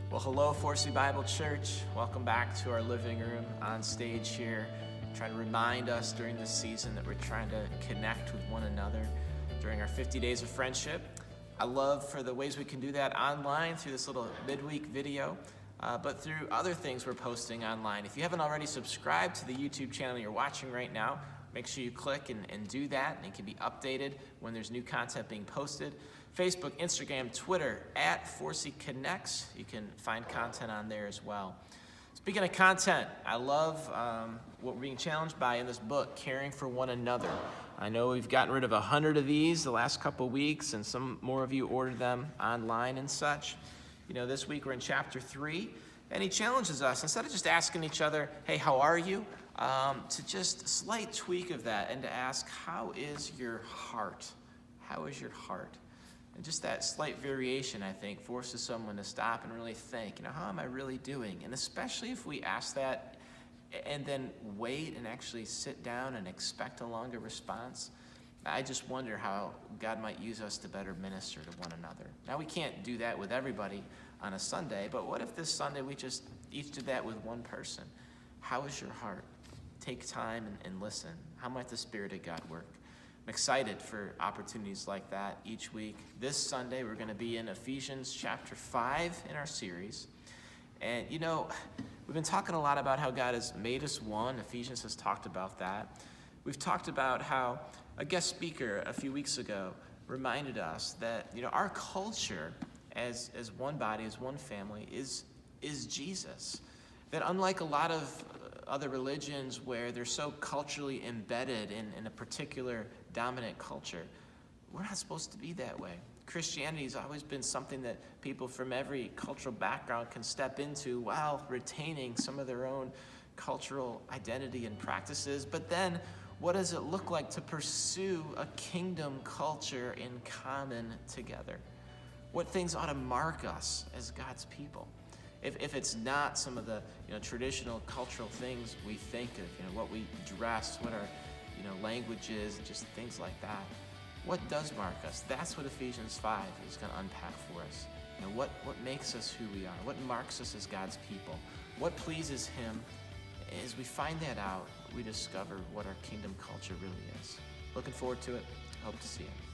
Well, hello, Forcey Bible Church. Welcome back to our living room on stage here. Trying to remind us during this season that we're trying to connect with one another during our 50 days of friendship. I love for the ways we can do that online through this little midweek video, but through other things we're posting online. If you haven't already subscribed to the YouTube channel you're watching right now, make sure you click and do that, and it can be updated when there's new content being posted. Facebook, Instagram, Twitter, @Forcey Connects. You can find content on there as well. Speaking of content, I love what we're being challenged by in this book, Caring for One Another. I know we've gotten rid of 100 of these the last couple weeks, and some more of you ordered them online and such. You know, this week we're in chapter 3, and he challenges us, instead of just asking each other, hey, how are you? To just a slight tweak of that and to ask, how is your heart? How is your heart? And just that slight variation, I think, forces someone to stop and really think, how am I really doing? And especially if we ask that and then wait and actually sit down and expect a longer response, I just wonder how God might use us to better minister to one another. Now, we can't do that with everybody on a Sunday, but what if this Sunday we just each did that with one person? How is your heart? Take time and listen. How might the Spirit of God work? I'm excited for opportunities like that each week. This Sunday, we're going to be in Ephesians chapter 5 in our series. And, we've been talking a lot about how God has made us one. Ephesians has talked about that. We've talked about how a guest speaker a few weeks ago reminded us that, our culture as one body, as one family, is Jesus. That unlike a lot of other religions where they're so culturally embedded in a particular dominant culture, we're not supposed to be that way. Christianity has always been something that people from every cultural background can step into while retaining some of their own cultural identity and practices. But then, what does it look like to pursue a kingdom culture in common together? What things ought to mark us as God's people? If it's not some of the traditional cultural things we think of, what we dress, what our language is, just things like that. What does mark us? That's what Ephesians 5 is going to unpack for us. What makes us who we are? What marks us as God's people? What pleases Him? As we find that out, we discover what our kingdom culture really is. Looking forward to it. Hope to see you.